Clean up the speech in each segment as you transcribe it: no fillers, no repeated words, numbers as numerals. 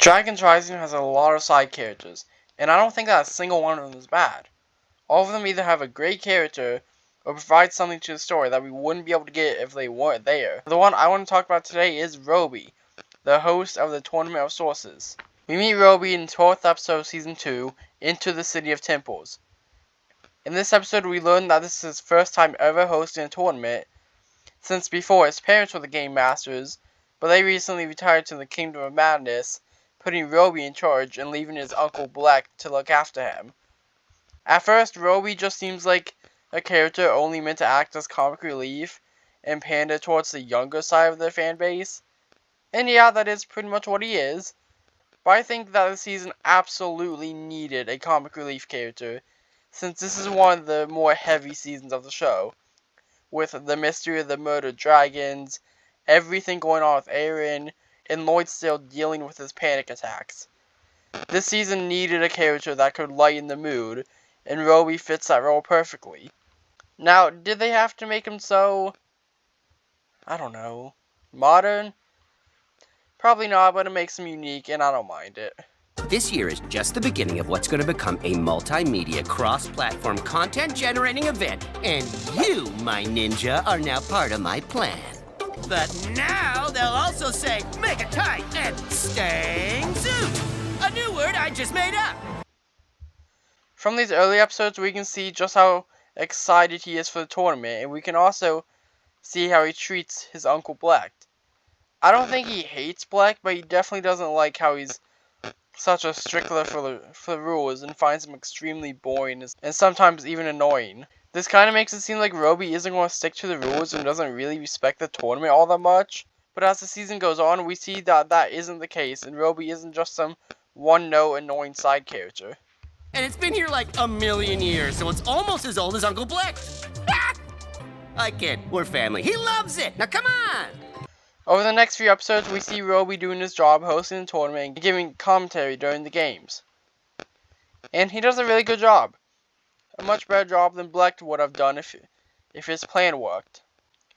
Dragons Rising has a lot of side characters, and I don't think that a single one of them is bad. All of them either have a great character or provide something to the story that we wouldn't be able to get if they weren't there. The one I want to talk about today is Roby, the host of the Tournament of Sources. We meet Roby in the 12th episode of Season 2, Into the City of Temples. In this episode we learn that this is his first time ever hosting a tournament, since before his parents were the Game Masters, but they recently retired to the Kingdom of Madness, putting Roby in charge and leaving his uncle Black to look after him. At first, Roby just seems like a character only meant to act as comic relief and pander towards the younger side of their fan base. And yeah, that is pretty much what he is. But I think that the season absolutely needed a comic relief character, since this is one of the more heavy seasons of the show, with the mystery of the murdered dragons, everything going on with Aaron, and Lloyd still dealing with his panic attacks. This season needed a character that could lighten the mood, and Roby fits that role perfectly. Now, did they have to make him so, I don't know, modern? Probably not, but it makes him unique, and I don't mind it. This year is just the beginning of what's going to become a multimedia, cross-platform, content-generating event, and you, my ninja, are now part of my plan. But now they'll also say mega tight and staying zoom, a new word I just made up. From these early episodes, we can see just how excited he is for the tournament, and we can also see how he treats his Uncle Black. I don't think he hates Black, but he definitely doesn't like how he's such a stickler for the rules and finds him extremely boring and sometimes even annoying. This kind of makes it seem like Roby isn't going to stick to the rules and doesn't really respect the tournament all that much. But as the season goes on, we see that that isn't the case, and Roby isn't just some one-note annoying side character. And it's been here like a million years, so it's almost as old as Uncle Black. I kid, we're family. He loves it. Now come on! Over the next few episodes, we see Roby doing his job hosting the tournament and giving commentary during the games. And he does a really good job. A much better job than Black would have done if his plan worked.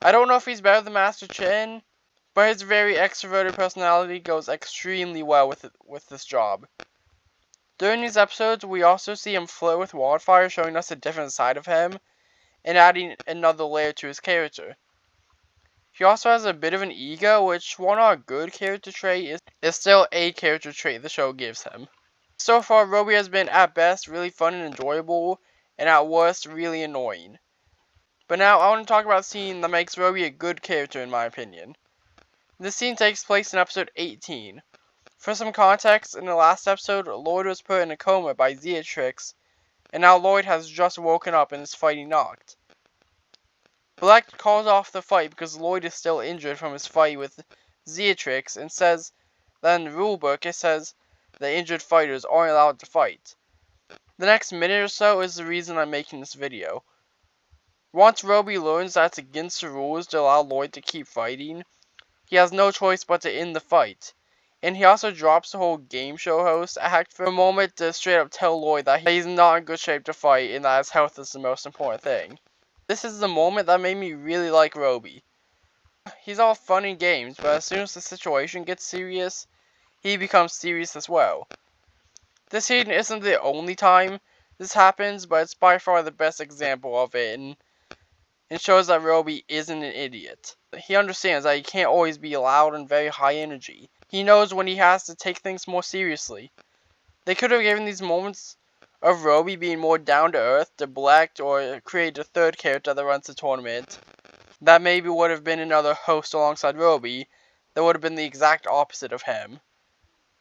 I don't know if he's better than Master Chin, but his very extroverted personality goes extremely well with this job. During these episodes, we also see him flirt with Wildfire, showing us a different side of him, and adding another layer to his character. He also has a bit of an ego, which, while not a good character trait, is still a character trait the show gives him. So far, Roby has been, at best, really fun and enjoyable, and at worst, really annoying. But now, I want to talk about a scene that makes Roby a good character, in my opinion. This scene takes place in episode 18. For some context, in the last episode, Lloyd was put in a coma by Zeatrix, and now Lloyd has just woken up and is fighting Noct. Black calls off the fight because Lloyd is still injured from his fight with Zeatrix, and says that in the rulebook it says that injured fighters aren't allowed to fight. The next minute or so is the reason I'm making this video. Once Roby learns that it's against the rules to allow Lloyd to keep fighting, he has no choice but to end the fight. And he also drops the whole game show host act for a moment to straight up tell Lloyd that he's not in good shape to fight and that his health is the most important thing. This is the moment that made me really like Roby. He's all fun and games, but as soon as the situation gets serious, he becomes serious as well. This scene isn't the only time this happens, but it's by far the best example of it, and it shows that Roby isn't an idiot. He understands that he can't always be loud and very high energy. He knows when he has to take things more seriously. They could have given these moments of Roby being more down to earth to Black, or create a third character that runs the tournament that maybe would have been another host alongside Roby that would have been the exact opposite of him.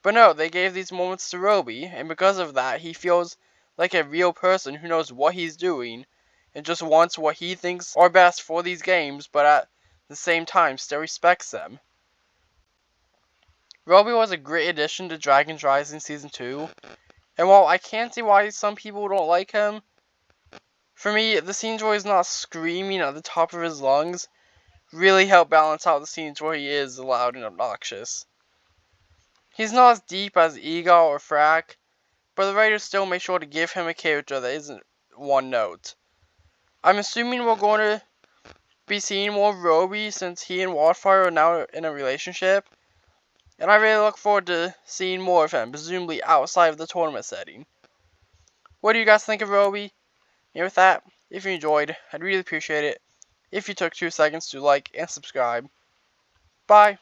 But no, they gave these moments to Roby, and because of that, he feels like a real person who knows what he's doing and just wants what he thinks are best for these games, but at the same time still respects them. Roby was a great addition to Dragons Rising Season 2, and while I can see why some people don't like him, for me, the scenes where he's not screaming at the top of his lungs really help balance out the scenes where he is loud and obnoxious. He's not as deep as Egal or Frack, but the writers still make sure to give him a character that isn't one note. I'm assuming we're going to be seeing more of Roby since he and Wildfire are now in a relationship, And I really look forward to seeing more of him, presumably outside of the tournament setting. What do you guys think of Roby? And with that, if you enjoyed, I'd really appreciate it if you took 2 seconds to like and subscribe. Bye!